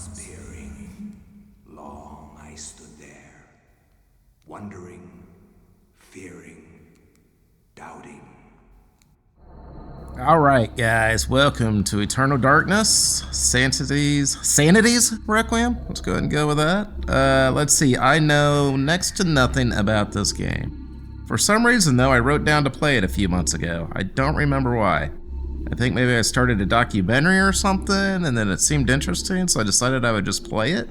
Despairing, long I stood there, wondering, fearing, doubting. Alright guys, welcome to Eternal Darkness, Sanity's Requiem. Let's go ahead and go with that. Let's see, I know next to nothing about this game. For some reason though, I wrote down to play it a few months ago. I don't remember why. I think maybe I started a documentary or something, and then it seemed interesting, so I decided I would just play it.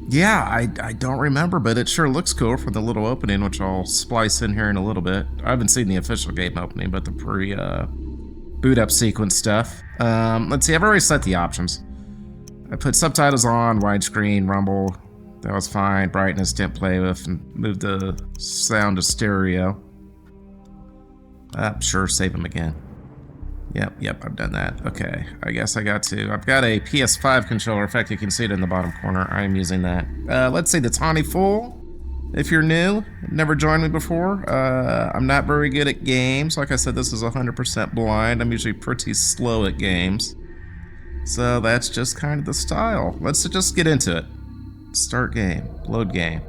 Yeah, I don't remember, but it sure looks cool for the little opening, which I'll splice in here in a little bit. I haven't seen the official game opening, but the boot up sequence stuff. Let's see, I've already set the options. I put subtitles on, widescreen, rumble. That was fine. Brightness didn't play with, and moved the sound to stereo. Sure, save them again. Yep, I've done that. Okay, I guess I've got a PS5 controller. In fact, you can see it in the bottom corner. I'm using that. Let's see, the Tawny Fool. If you're new, never joined me before, I'm not very good at games. Like I said, this is 100% blind. I'm usually pretty slow at games. So that's just kind of the style. Let's just get into it. Start game, load game.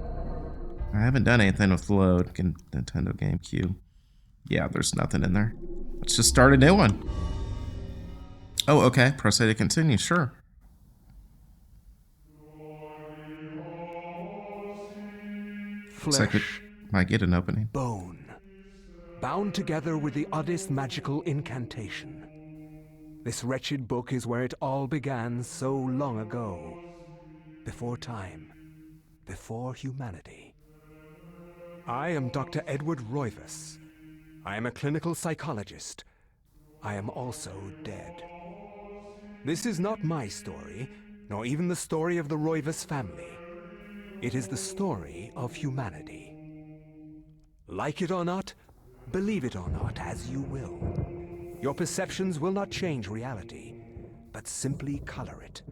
I haven't done anything with load. Nintendo GameCube. Yeah, there's nothing in there. Let's just start a new one. Oh, okay. Press A to continue, sure. Looks like it might get an opening. Bone, bound together with the oddest magical incantation. This wretched book is where it all began so long ago. Before time, before humanity. I am Dr. Edward Roivas. I am a clinical psychologist. I am also dead. This is not my story, nor even the story of the Roivas family. It is the story of humanity. Like it or not, believe it or not, as you will. Your perceptions will not change reality, but simply color it.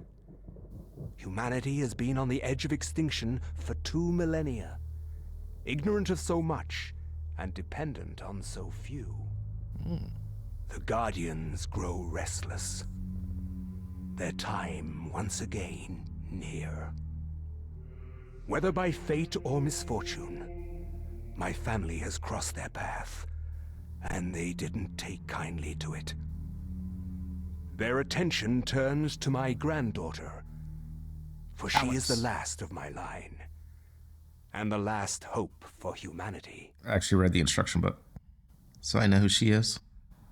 Humanity has been on the edge of extinction for 2 millennia, ignorant of so much, and dependent on so few. The Guardians grow restless. Their time once again near. Whether by fate or misfortune, my family has crossed their path, and they didn't take kindly to it. Their attention turns to my granddaughter, for she is the last of my line. And the last hope for humanity. I actually read the instruction book, so I know who she is.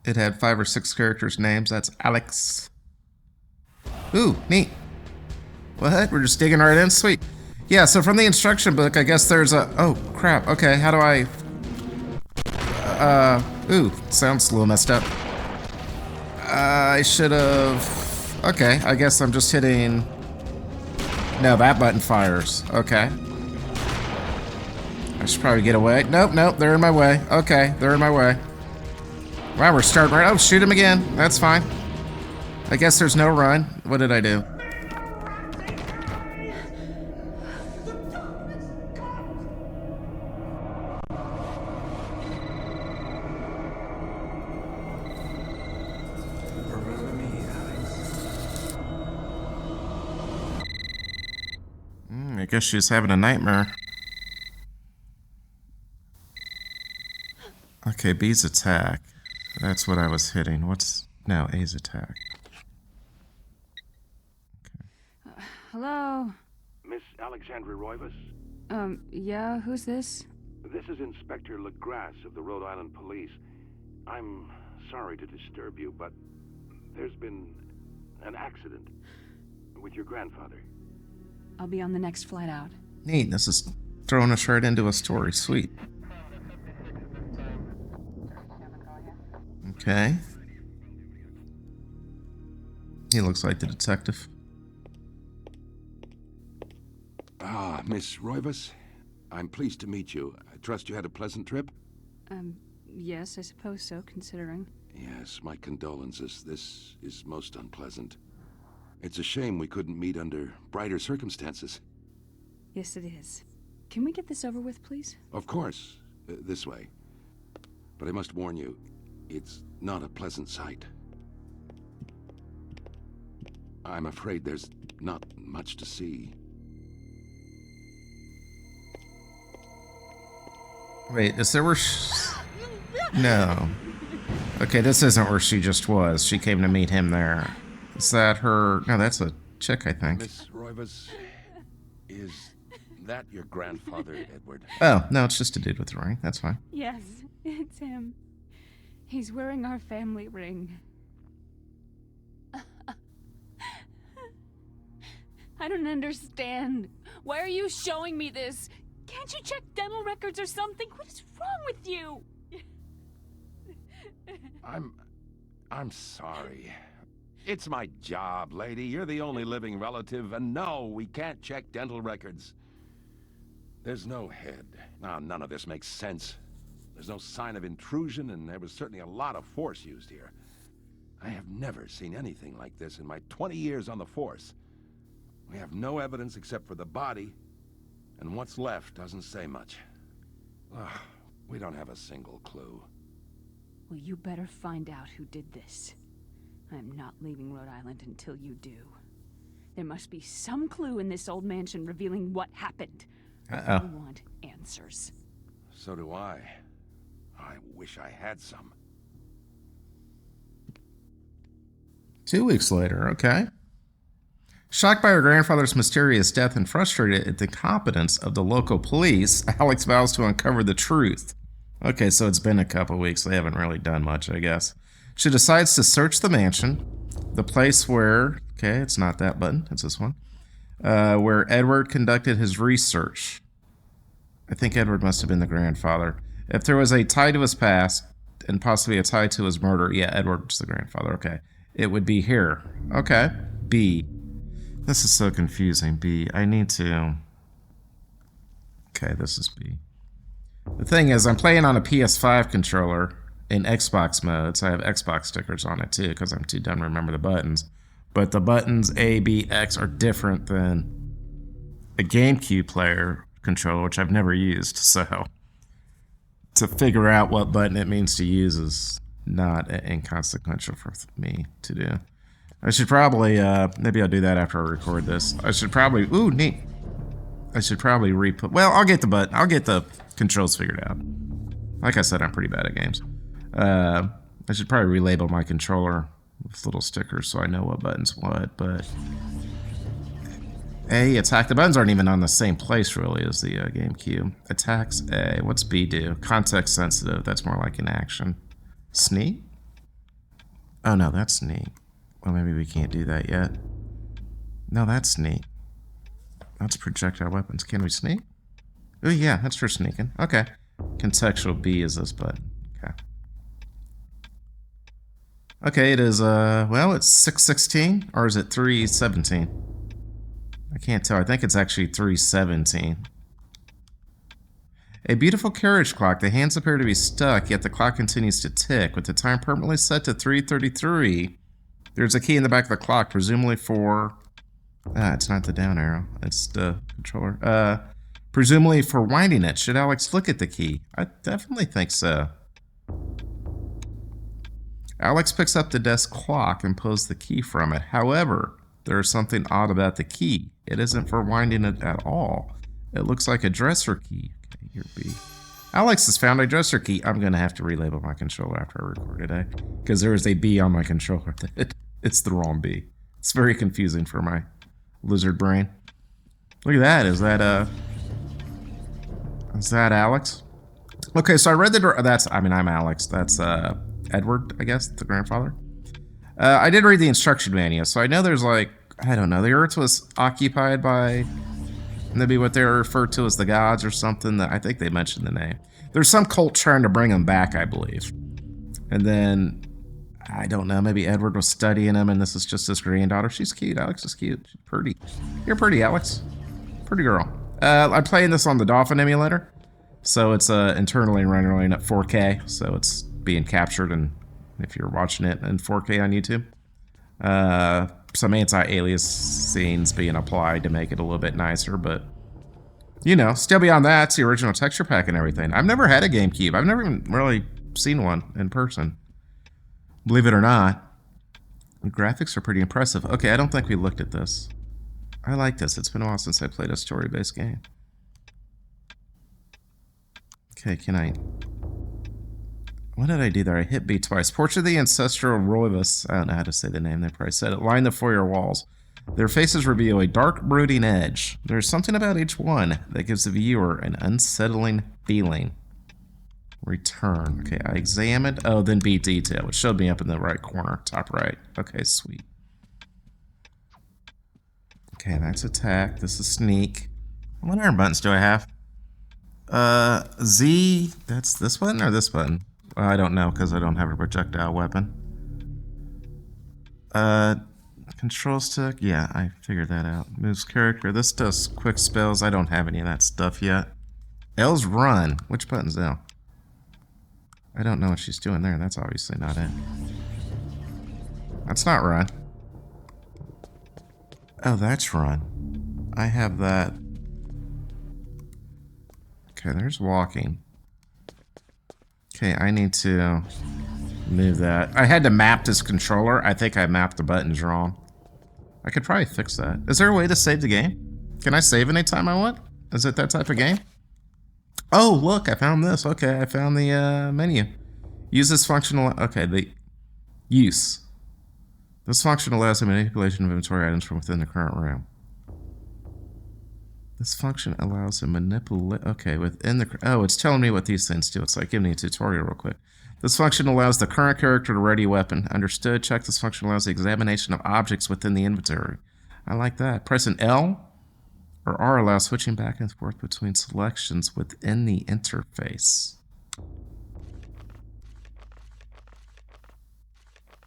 It had 5 or 6 characters' names. That's Alex. Ooh, neat. What? We're just digging right in? Sweet. Yeah, so from the instruction book, I guess there's a... Oh, crap. Okay, how do I... Ooh, sounds a little messed up. I should have... Okay, I guess I'm just hitting... No, that button fires. Okay. I should probably get away. Nope, they're in my way. Okay, they're in my way. Wow, we're starting right. Oh, shoot him again. That's fine. I guess there's no run. What did I do? I guess she's having a nightmare. Okay, B's attack. That's what I was hitting. No, A's attack. Okay. Hello? Miss Alexandra Roivas? Yeah, who's this? This is Inspector LaGrasse of the Rhode Island Police. I'm sorry to disturb you, but there's been an accident with your grandfather. I'll be on the next flight out. Neat, this is throwing us right into a story. Sweet. Okay. He looks like the detective. Ah, Miss Roivas. I'm pleased to meet you. I trust you had a pleasant trip? Yes, I suppose so, considering. Yes, my condolences. This is most unpleasant. It's a shame we couldn't meet under brighter circumstances. Yes, it is. Can we get this over with, please? Of course. This way. But I must warn you, it's not a pleasant sight. I'm afraid there's not much to see. Wait, is there where No. Okay, this isn't where she just was. She came to meet him there. Is that her? No, that's a chick, I think. Miss Roivas, is that your grandfather, Edward? Oh, no, it's just a dude with a ring. That's fine. Yes, it's him. He's wearing our family ring. I don't understand. Why are you showing me this? Can't you check dental records or something? What is wrong with you? I'm sorry. It's my job, lady. You're the only living relative, and no, we can't check dental records. There's no head. Now, none of this makes sense. There's no sign of intrusion, and there was certainly a lot of force used here. I have never seen anything like this in my 20 years on the force. We have no evidence except for the body, and what's left doesn't say much. Ugh, we don't have a single clue. Well, you better find out who did this. I'm not leaving Rhode Island until you do. There must be some clue in this old mansion revealing what happened. I want answers. So do I. I wish I had some. 2 weeks later, okay. Shocked by her grandfather's mysterious death and frustrated at the incompetence of the local police, Alex vows to uncover the truth. Okay, so it's been a couple weeks. They haven't really done much, I guess. She decides to search the mansion, the place where... Okay, it's not that button. It's this one. Where Edward conducted his research. I think Edward must have been the grandfather. If there was a tie to his past, and possibly a tie to his murder... Yeah, Edward's the grandfather. Okay. It would be here. Okay. B. This is so confusing. B. I need to... Okay, this is B. The thing is, I'm playing on a PS5 controller in Xbox mode, so I have Xbox stickers on it too, because I'm too dumb to remember the buttons. But the buttons A, B, X are different than a GameCube player controller, which I've never used, so to figure out what button it means to use is not inconsequential for me to do. I should probably, maybe I'll do that after I record this. I should probably, ooh, neat. I should probably well, I'll get the controls figured out. Like I said, I'm pretty bad at games. I should probably relabel my controller with little stickers so I know what button's what, but... A, attack. The buttons aren't even on the same place, really, as the GameCube. Attacks A. What's B do? Context sensitive. That's more like an action. Sneak? Oh, no, that's sneak. Well, maybe we can't do that yet. No, that's sneak. That's projectile weapons. Can we sneak? Oh, yeah, that's for sneaking. Okay. Contextual B is this button. Okay. Okay, it is, well, it's 6:16, or is it 3:17? I can't tell. I think it's actually 3:17. A beautiful carriage clock. The hands appear to be stuck, yet the clock continues to tick. With the time permanently set to 3:33, there's a key in the back of the clock, presumably for... it's not the down arrow. It's the controller. Presumably for winding it. Should Alex look at the key? I definitely think so. Alex picks up the desk clock and pulls the key from it. However, there is something odd about the key. It isn't for winding it at all. It looks like a dresser key. Okay, here B. Alex has found a dresser key. I'm going to have to relabel my controller after I record today, because there is a B on my controller. It's the wrong B. It's very confusing for my lizard brain. Look at that. Is that Alex? Okay, so I read I'm Alex. That's Edward, I guess, the grandfather. I did read the instruction manual, so I know there's like, I don't know, the Earth was occupied by maybe what they're referred to as the gods or something. That I think they mentioned the name. There's some cult trying to bring them back, I believe. And then, I don't know, maybe Edward was studying him and this is just his granddaughter. She's cute. Alex is cute. She's pretty. You're pretty, Alex. Pretty girl. I'm playing this on the Dolphin emulator. So it's internally rendering at 4K. So it's being captured, and if you're watching it in 4K on YouTube. Some anti-alias scenes being applied to make it a little bit nicer, but you know, still beyond that, it's the original texture pack and everything. I've never had a GameCube. I've never even really seen one in person, believe it or not. The graphics are pretty impressive. Okay, I don't think we looked at this. I like this. It's been a while since I played a story-based game. Okay, can I... What did I do there? I hit B twice. Portrait of the ancestral Roivus. I don't know how to say the name. They probably said it. Line the foyer walls. Their faces reveal a dark, brooding edge. There's something about each one that gives the viewer an unsettling feeling. Return. Okay, I examined. Oh, then B detail. It showed me up in the right corner, top right. Okay, sweet. Okay, that's attack. This is sneak. What arm buttons do I have? Z. That's this button or this button? Well, I don't know because I don't have a projectile weapon. Control stick. Yeah, I figured that out. Moves character. This does quick spells. I don't have any of that stuff yet. L's run. Which button's L? I don't know what she's doing there. That's obviously not it. That's not run. Oh, that's run. I have that. Okay, there's walking. Okay, I need to move that. I had to map this controller. I think I mapped the buttons wrong. I could probably fix that. Is there a way to save the game? Can I save anytime I want? Is it that type of game? Oh, look, I found this. Okay, I found the menu. Use this function. Okay, the use. This function allows the manipulation of inventory items from within the current room. This function allows a manipulate. Okay, within the. Oh, it's telling me what these things do. It's like giving me a tutorial real quick. This function allows the current character to ready a weapon. Understood. Check. This function allows the examination of objects within the inventory. I like that. Pressing L or R allows switching back and forth between selections within the interface.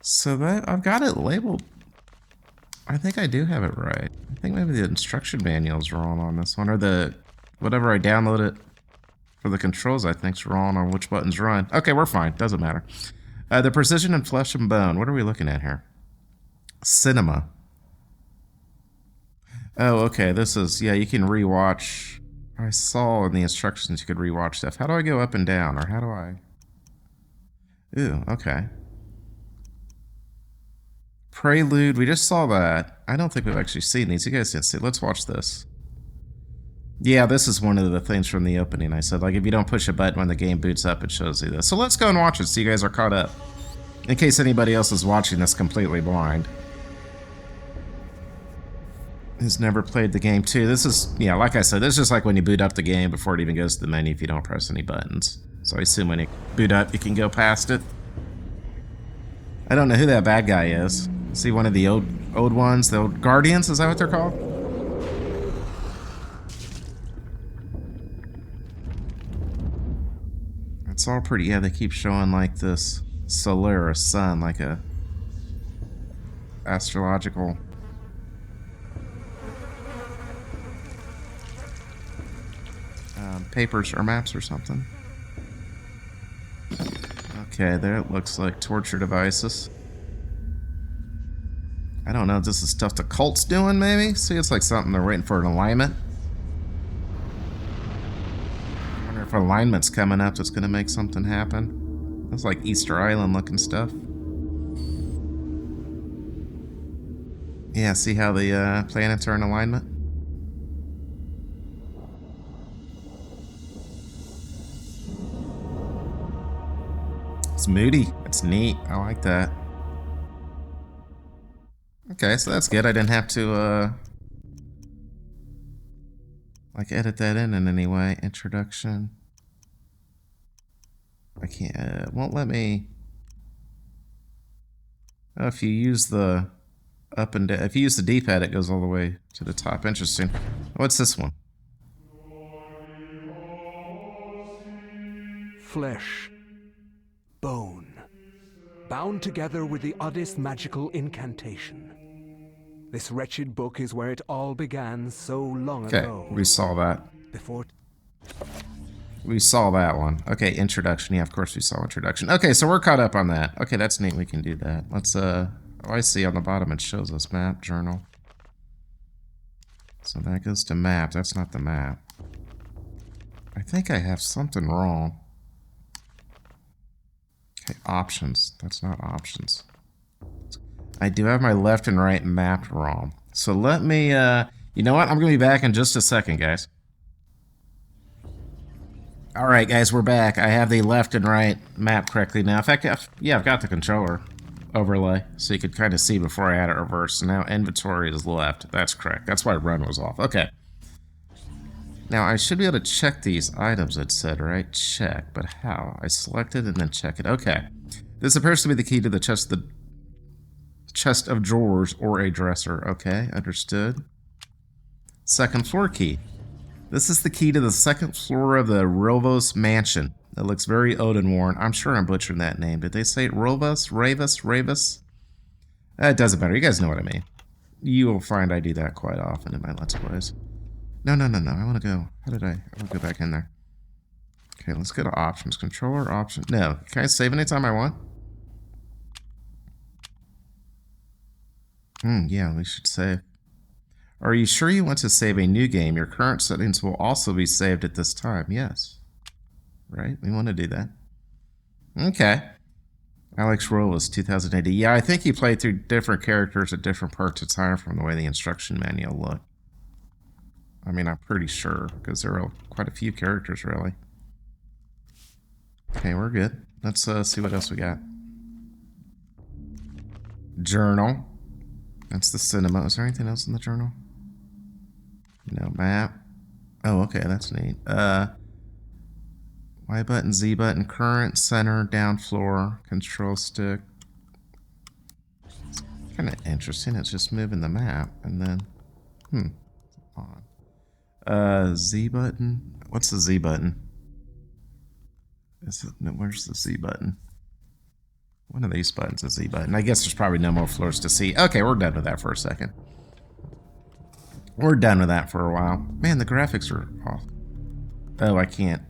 So that I've got it labeled. I think I do have it right. I think maybe the instruction manual's wrong on this one, or the whatever I downloaded for the controls I think's wrong on which buttons run. Okay, we're fine. Doesn't matter. The precision in flesh and bone. What are we looking at here? Cinema. Oh, okay. This is, yeah, you can rewatch. I saw in the instructions you could rewatch stuff. How do I go up and down, or how do I? Ooh, okay. Prelude, we just saw that. I don't think we've actually seen these. You guys didn't see. Let's watch this. Yeah, this is one of the things from the opening. I said, like, if you don't push a button when the game boots up, it shows you this. So let's go and watch it so you guys are caught up. In case anybody else is watching this completely blind. Who's never played the game too. This is, yeah, like I said, this is just like when you boot up the game before it even goes to the menu if you don't press any buttons. So I assume when you boot up, you can go past it. I don't know who that bad guy is. Is he one of the old ones? The old Guardians? Is that what they're called? It's all pretty. Yeah, they keep showing like this solar sun, like a astrological. Papers or maps or something. Okay, there it looks like torture devices. I don't know, this is stuff the cult's doing, maybe? See, it's like something they're waiting for an alignment. I wonder if alignment's coming up that's gonna make something happen. That's like Easter Island looking stuff. Yeah, see how the planets are in alignment? It's moody. It's neat. I like that. Okay, so that's good. I didn't have to, like, edit that in any way. Introduction. I can't, it won't let me. Oh, if you use the up and down, if you use the D-pad, it goes all the way to the top. Interesting. What's this one? Flesh. Bone. Bound together with the oddest magical incantation. This wretched book is where it all began so long ago. Okay, we saw that. Before... We saw that one. Okay, introduction. Yeah, of course we saw introduction. Okay, so we're caught up on that. Okay, that's neat. We can do that. Let's, oh, I see on the bottom it shows us map, journal. So that goes to map. That's not the map. I think I have something wrong. Okay, options. That's not options. I do have my left and right mapped wrong. So let me, you know what? I'm going to be back in just a second, guys. All right, guys, we're back. I have the left and right mapped correctly now. In fact, yeah, I've got the controller overlay, so you could kind of see before I had it reversed. So now inventory is left. That's correct. That's why run was off. Okay. Now, I should be able to check these items, it said, right? Check, but how? I select it and then check it. Okay. This appears to be the key to the chest of drawers or a dresser. Okay, understood. Second floor key. This is the key to the second floor of the Rovos mansion. It looks very old and worn. I'm sure I'm butchering that name. Did they say it Rovos? Ravis? It doesn't matter. You guys know what I mean. You will find I do that quite often in my Let's Plays. No. I want to go. How did I want to go back in there. Okay, let's go to options. Controller, option. No. Can I save anytime I want? Yeah, we should save. Are you sure you want to save a new game? Your current settings will also be saved at this time. Yes. Right? We want to do that. Okay. Alex Rollis, 2080. Yeah, I think you play through different characters at different parts of time from the way the instruction manual looked. I mean, I'm pretty sure, because there are quite a few characters, really. Okay, we're good. Let's see what else we got. Journal. That's the cinema. Is there anything else in the journal? No, map. Oh, okay, that's neat. Y button, Z button, current, center, down floor, control stick. It's kind of interesting. It's just moving the map, and then, on. Z button. What's the Z button? Where's the Z button? One of these buttons is Z button. I guess there's probably no more floors to see. Okay, we're done with that for a second. We're done with that for a while. Man, the graphics are off. Oh, I can't.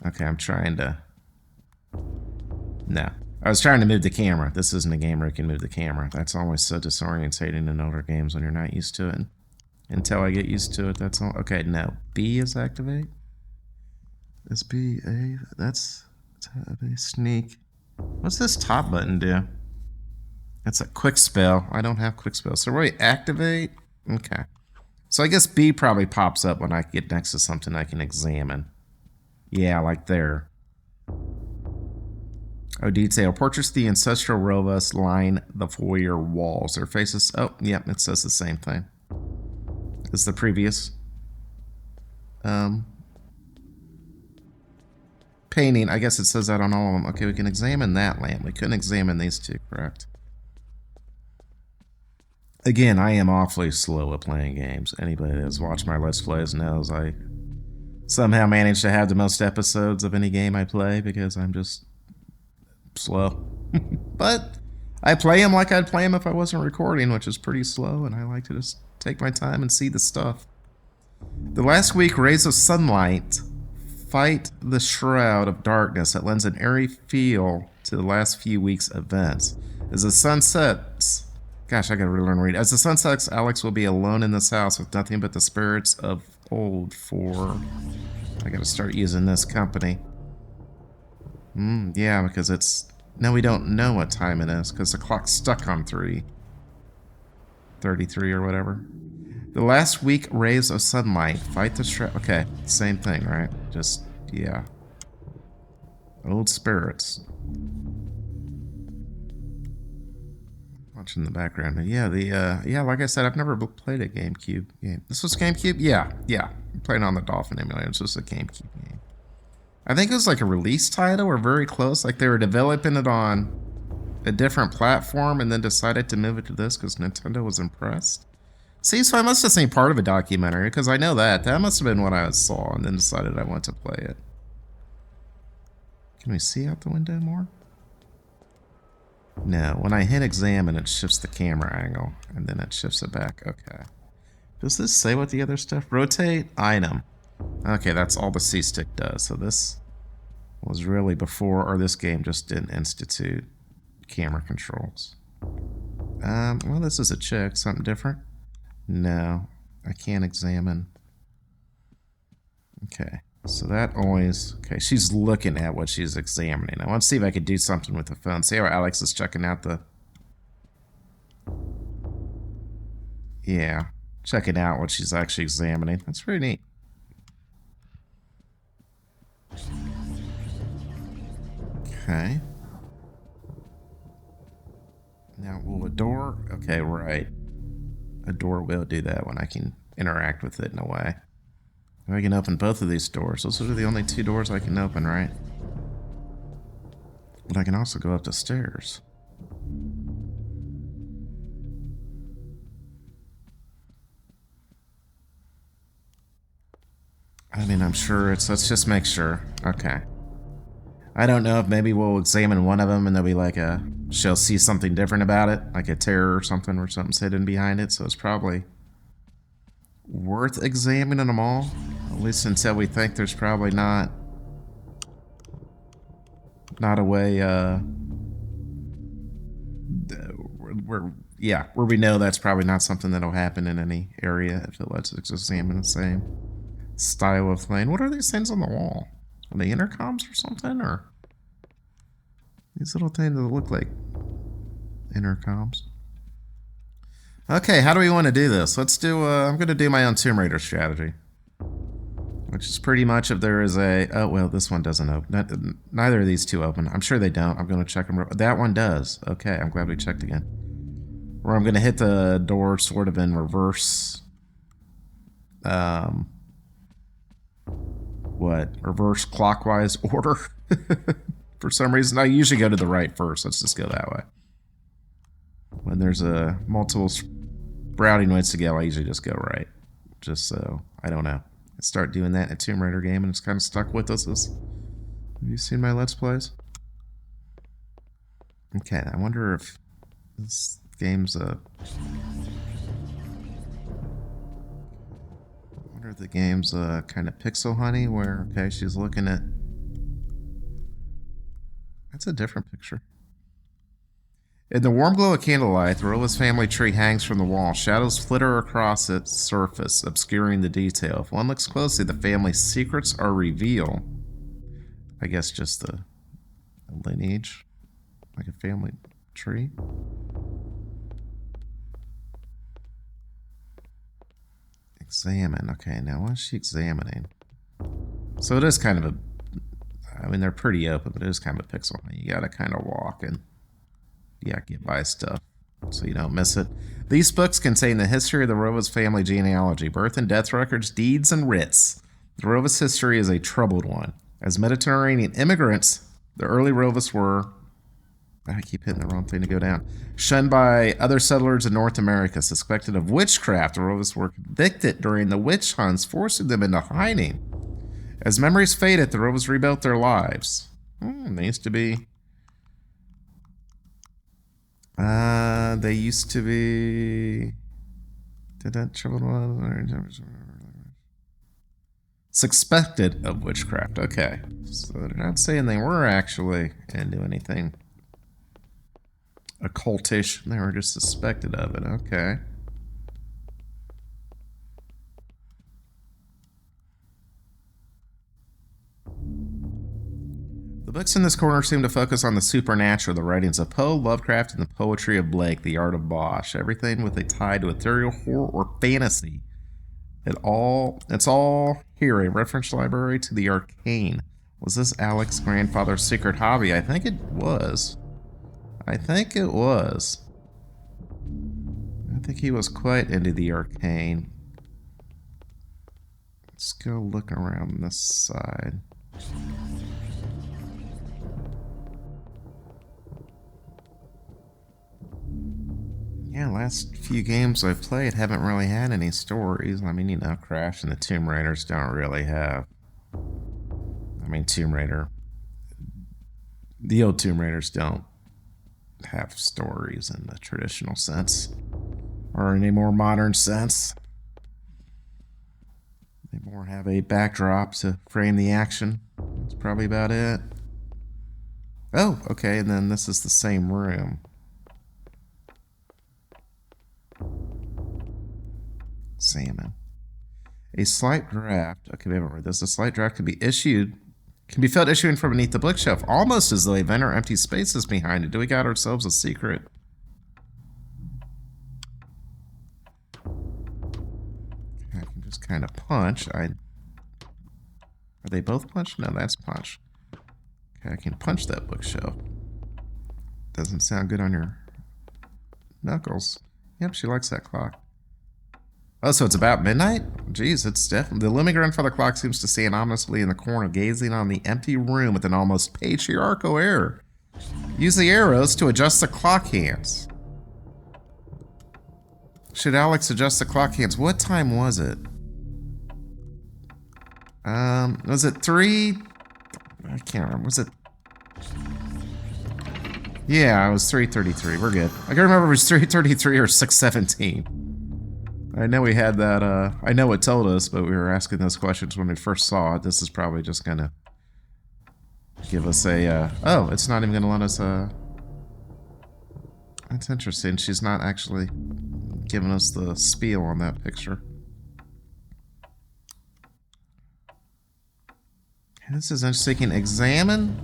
Okay, I'm trying to... No. I was trying to move the camera. This isn't a game where you can move the camera. That's always so disorientating in older games when you're not used to it. Until I get used to it, that's all. Okay, no. B is activate. Is B, A, that's... A sneak. What's this top button do? That's a quick spell. I don't have quick spell. So wait, activate? Okay. So I guess B probably pops up when I get next to something I can examine. Yeah, like there. Oh, detail. Portraits of the ancestral Rovos line the foyer walls. Their faces... Oh, yep, it says the same thing as the previous. Painting. I guess it says that on all of them. Okay, we can examine that lamp. We couldn't examine these two, correct? Again, I am awfully slow at playing games. Anybody that's watched my Let's Plays knows I somehow manage to have the most episodes of any game I play because I'm just slow. But I play them like I'd play them if I wasn't recording, which is pretty slow, and I like to just take my time and see the stuff. The last week, rays of sunlight fight the shroud of darkness that lends an eerie feel to the last few weeks' events. As the sun sets... Gosh, I gotta relearn to read. As the sun sets, Alex will be alone in this house with nothing but the spirits of old for... I gotta start using this company. Yeah, because it's... No, we don't know what time it is, because the clock's stuck on 3:33 or whatever. The last week, rays of sunlight fight the shroud... Okay, same thing, right? Just, yeah. Old spirits. Watching the background. But yeah, yeah, like I said, I've never played a GameCube game. This was GameCube? Yeah. I'm playing on the Dolphin emulator. It's just a GameCube game. I think it was like a release title or very close. Like they were developing it on a different platform and then decided to move it to this because Nintendo was impressed. See, so I must have seen part of a documentary because I know that. That must have been what I saw and then decided I wanted to play it. Can we see out the window more? No, when I hit examine, it shifts the camera angle, and then it shifts it back. Okay. Does this say what the other stuff? Rotate item. Okay, that's all the C-stick does. So this was really before, or this game just didn't institute camera controls. Well, this is a check. Something different? No, I can't examine. Okay. So that always... Okay, she's looking at what she's examining. I want to see if I could do something with the phone. See how Alex is checking out the... Yeah, checking out what she's actually examining. That's pretty neat. Okay. Now, will a door... Okay, right. A door will do that when I can interact with it in a way. I can open both of these doors. Those are the only two doors I can open, right? But I can also go up the stairs. I mean, I'm sure it's... Let's just make sure. Okay. I don't know if maybe we'll examine one of them and there'll be like a... She'll see something different about it, like a terror or something's hidden behind it, so it's probably worth examining them all. At least until we think there's probably not a way, where we know that's probably not something that'll happen in any area if it lets us examine the same style of thing. What are these things on the wall? Are they intercoms or something, or these little things that look like intercoms? Okay, how do we want to do this? Let's do, I'm going to do my own Tomb Raider strategy. Which is pretty much if there is a... Oh, well, this one doesn't open. Neither of these two open. I'm sure they don't. I'm going to check them. That one does. Okay, I'm glad we checked again. Or I'm going to hit the door sort of in reverse... Reverse clockwise order? For some reason. I usually go to the right first. Let's just go that way. When there's a multiple sprouting ways to go, I usually just go right. Just so, I don't know. I start doing that in a Tomb Raider game and it's kind of stuck with us. Have you seen my Let's Plays? Okay, I wonder if this game's I wonder if the game's kind of pixel honey where, okay, she's looking at... That's a different picture. In the warm glow of candlelight, the Rolla's family tree hangs from the wall. Shadows flitter across its surface, obscuring the detail. If one looks closely, the family's secrets are revealed. I guess just the lineage, like a family tree. Examine. Okay, now what is she examining? So it is kind of a... I mean, they're pretty open, but it is kind of a pixel. You gotta kind of walk and... Yeah, get by stuff so you don't miss it. These books contain the history of the Rovas family genealogy, birth and death records, deeds, and writs. The Rovas history is a troubled one. As Mediterranean immigrants, the early Rovas were... I keep hitting the wrong thing to go down. Shunned by other settlers in North America, suspected of witchcraft. The Rovas were convicted during the witch hunts, forcing them into hiding. As memories faded, the Rovas rebuilt their lives. They used to be... they used to be... Suspected of witchcraft. Okay. So they're not saying they were actually into anything occultish. They were just suspected of it. Okay. The books in this corner seem to focus on the supernatural, the writings of Poe, Lovecraft, and the poetry of Blake, the art of Bosch. Everything with a tie to ethereal horror or fantasy. It's all here, a reference library to the arcane. Was this Alex's grandfather's secret hobby? I think it was. I think he was quite into the arcane. Let's go look around this side. Yeah, last few games I've played haven't really had any stories. I mean, you know, Crash and the Tomb Raiders don't really have... I mean, Tomb Raider... The old Tomb Raiders don't have stories in the traditional sense. Or any more modern sense. They more have a backdrop to frame the action. That's probably about it. Oh, okay, and then this is the same room. Salmon. A slight draft. Okay, we haven't read this. A slight draft can be felt issuing from beneath the bookshelf, almost as though a vent or empty space is behind it. Do we got ourselves a secret? Okay, I can just kind of punch. Are they both punch? No, that's punch. Okay, I can punch that bookshelf. Doesn't sound good on your knuckles. Yep, she likes that clock. Oh, so it's about midnight? Jeez, it's definitely... The looming grandfather clock seems to stand ominously in the corner, gazing on the empty room with an almost patriarchal air. Use the arrows to adjust the clock hands. Should Alex adjust the clock hands? What time was it? Was it 3? I can't remember. Was it... Yeah, it was 3:33. We're good. I can't remember if it was 3:33 or 6:17. I know we had that, I know it told us, but we were asking those questions when we first saw it. This is probably just gonna give us a, oh, it's not even gonna let us, that's interesting. She's not actually giving us the spiel on that picture. This is interesting. Examine,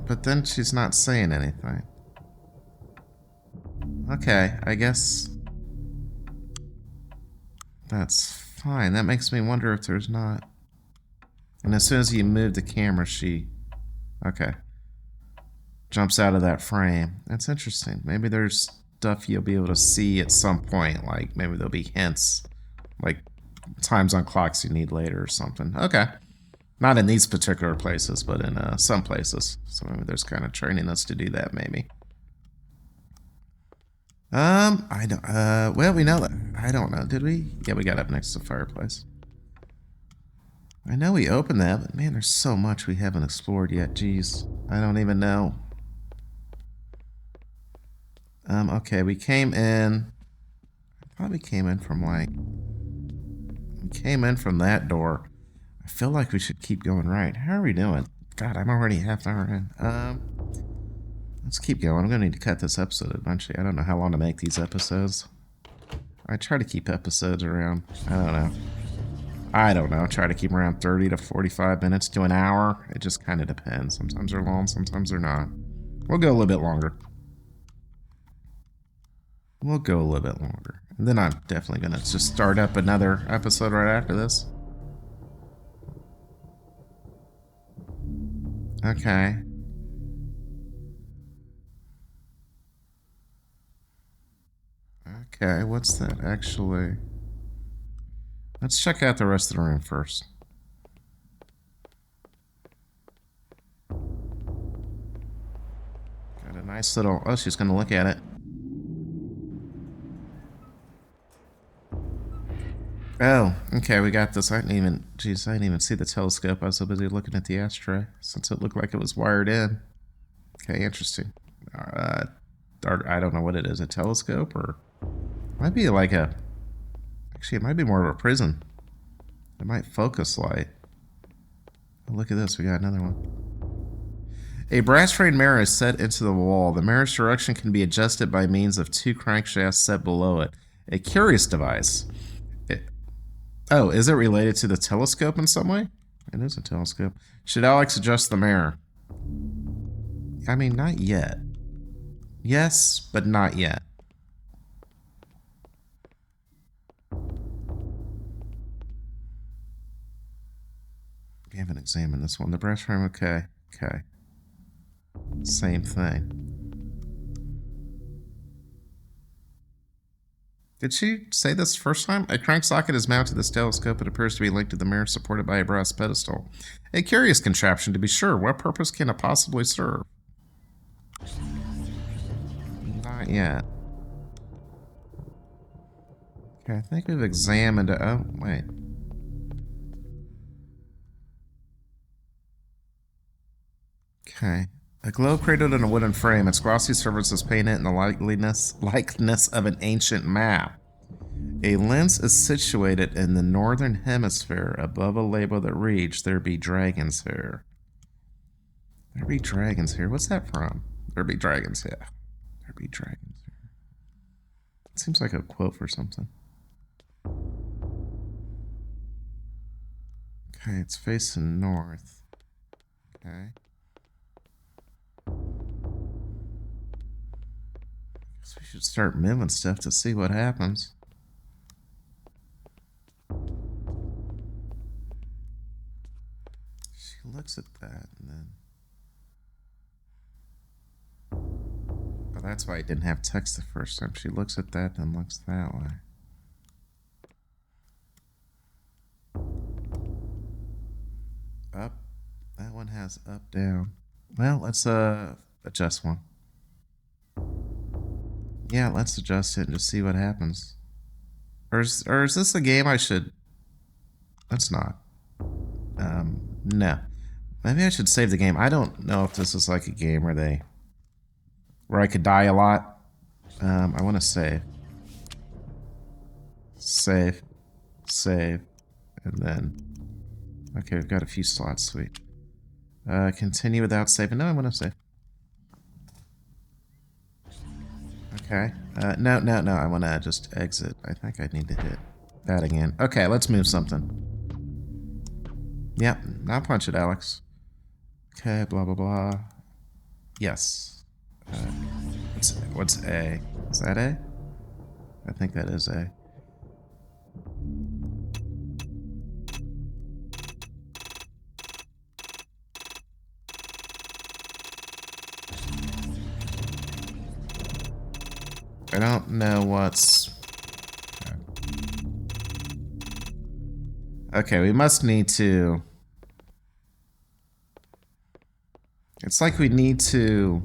but then she's not saying anything. Okay, I guess that's fine. That makes me wonder if there's not... And as soon as you move the camera, she... Okay. Jumps out of that frame. That's interesting. Maybe there's stuff you'll be able to see at some point. Like, maybe there'll be hints. Like, times on clocks you need later or something. Okay. Not in these particular places, but in some places. So maybe there's kind of training us to do that, maybe. I don't, well, we know that. I don't know. Did we? Yeah, we got up next to the fireplace. I know we opened that, but man, there's so much we haven't explored yet. Jeez. I don't even know. Okay, we came in. I thought we came in from like... We came in from that door. I feel like we should keep going right. How are we doing? God, I'm already half an hour in. Let's keep going. I'm going to need to cut this episode eventually. I don't know how long to make these episodes. I try to keep episodes around, I don't know. Try to keep them around 30 to 45 minutes to an hour. It just kind of depends. Sometimes they're long, sometimes they're not. We'll go a little bit longer. We'll go a little bit longer. And then I'm definitely going to just start up another episode right after this. Okay. Okay, what's that actually? Let's check out the rest of the room first. Got a nice little... Oh, she's gonna look at it. Oh, okay, we got this. I didn't even... Jeez, I didn't even see the telescope. I was so busy looking at the ashtray, since it looked like it was wired in. Okay, interesting. I don't know what it is. A telescope, or... Might be like a... Actually, it might be more of a prism. It might focus light. Oh, look at this. We got another one. A brass frame mirror is set into the wall. The mirror's direction can be adjusted by means of 2 crankshafts set below it. A curious device. Oh, is it related to the telescope in some way? It is a telescope. Should Alex adjust the mirror? I mean, not yet. Yes, but not yet. We haven't examined this one. The brass frame, okay. Okay. Same thing. Did she say this first time? A crank socket is mounted to this telescope. It appears to be linked to the mirror supported by a brass pedestal. A curious contraption, to be sure. What purpose can it possibly serve? Not yet. Okay, I think we've examined it. Oh, wait. Okay. A globe cradled in a wooden frame. Its glossy surface is painted in the likeness of an ancient map. A lens is situated in the northern hemisphere above a label that reads, "There be dragons here." There be dragons here. What's that from? There be dragons here. There be dragons here. It seems like a quote for something. Okay, it's facing north. Okay. Guess we should start moving stuff to see what happens. She looks at that and then... Oh, that's why I didn't have text the first time. She looks at that, then looks that way. Up. That one has up, down. Well, let's adjust one. Yeah, let's adjust it and just see what happens. Or is this a game I should... Let's not. No. Maybe I should save the game. I don't know if this is like a game where I could die a lot. I want to save. Save. Save. And then... Okay, we've got a few slots, sweet. Continue without saving. No, I want to save. Okay. No, I want to just exit. I think I need to hit that again. Okay, let's move something. Yep, now punch it, Alex. Okay, blah, blah, blah. Yes. What's A? Is that A? I think that is A. I don't know what's... Okay, we must need to... It's like we need to...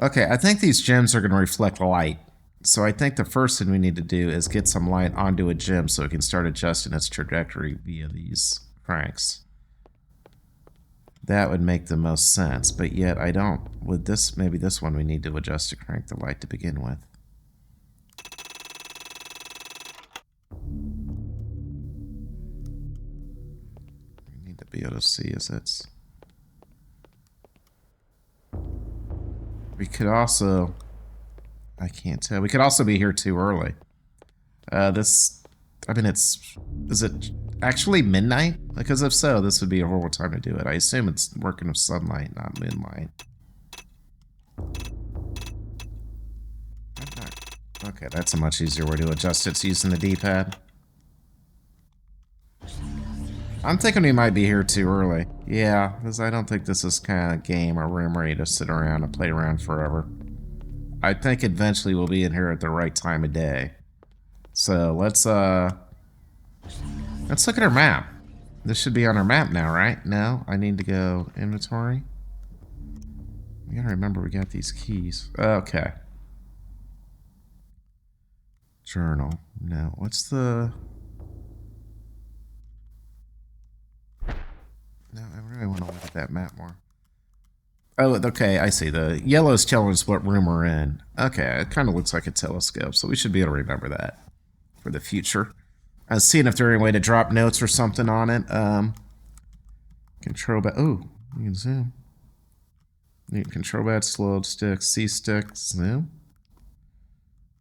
Okay, I think these gems are going to reflect light. So I think the first thing we need to do is get some light onto a gem so we can start adjusting its trajectory via these cranks. That would make the most sense, but yet I don't. With this, maybe this one we need to adjust to crank the light to begin with. We need to be able to see as it's... We could also... I can't tell. We could also be here too early. I mean, is it actually midnight? Because if so, this would be a horrible time to do it. I assume it's working with sunlight, not moonlight. Okay, that's a much easier way to adjust it. It's using the D-pad. I'm thinking we might be here too early. Yeah, because I don't think this is kind of game or room where you just sit around and play around forever. I think eventually we'll be in here at the right time of day. So let's look at our map. This should be on our map now, right? No, I need to go inventory. We gotta remember we got these keys. Okay. Journal. No, what's the... No, I really want to look at that map more. Oh, okay, I see. The yellow's telling us what room we're in. Okay, it kind of looks like a telescope, so we should be able to remember that for the future. I was seeing if there's any way to drop notes or something on it. Control back. Oh, you can zoom. You can control back, slow stick, C stick, zoom.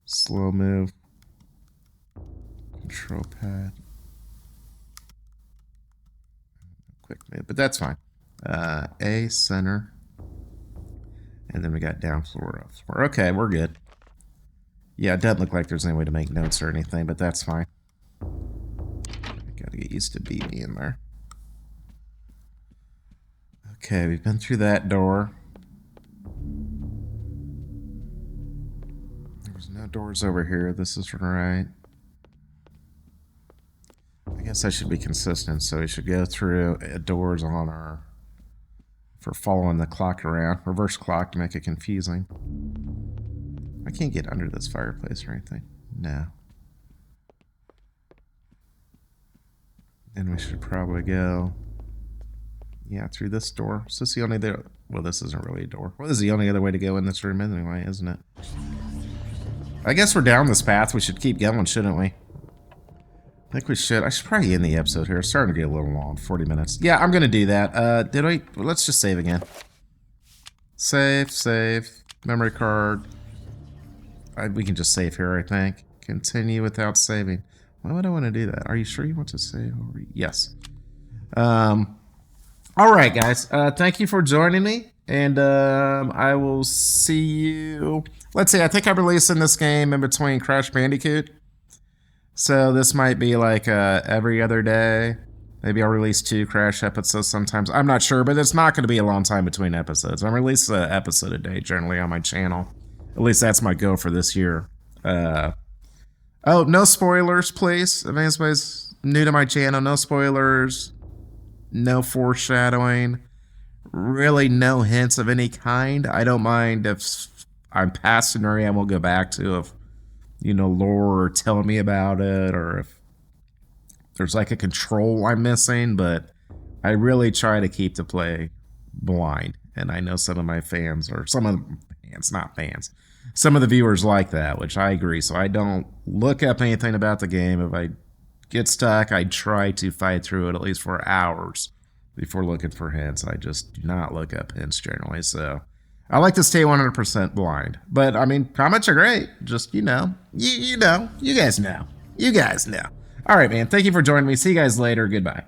Slow move. Control pad. Quick move, but that's fine. A, center. And then we got down floor, up floor. Okay, we're good. Yeah, it doesn't look like there's any way to make notes or anything, but that's fine. Gotta get used to B being there. Okay, we've been through that door. There's no doors over here. This is right. I guess I should be consistent, so we should go through doors on our... For following the clock around. Reverse clock to make it confusing. I can't get under this fireplace or anything. No. Then we should probably go... Yeah, through this door. Is this the only other... Well, this isn't really a door. Well, this is the only other way to go in this room anyway, isn't it? I guess we're down this path. We should keep going, shouldn't we? I think we should. I should probably end the episode here. It's starting to get a little long. 40 minutes. Yeah, I'm going to do that. Did we? Well, let's just save again. Save, save. Memory card. We can just save here, I think. Continue without saving. Why would I want to do that? Are you sure you want to save? Yes. All right, guys. Thank you for joining me. And I will see you. Let's see. I think I'm releasing this game in between Crash Bandicoot. So this might be like every other day. Maybe I'll release 2 Crash episodes sometimes. I'm not sure, but it's not going to be a long time between episodes. I'm releasing an episode a day generally on my channel. At least that's my goal for this year. Oh, no spoilers, please. If anybody's new to my channel, no spoilers. No foreshadowing. Really no hints of any kind. I don't mind if I'm past an area I will go back to if, lore or telling me about it, or if there's like a control I'm missing, but I really try to keep the play blind. And I know some of my fans, or some of the fans, not fans, some of the viewers like that, which I agree. So I don't look up anything about the game. If I get stuck, I try to fight through it at least for hours before looking for hints. I just do not look up hints generally. So I like to stay 100% blind. But I mean, comments are great. Just, you guys know. You guys know. All right, man. Thank you for joining me. See you guys later. Goodbye.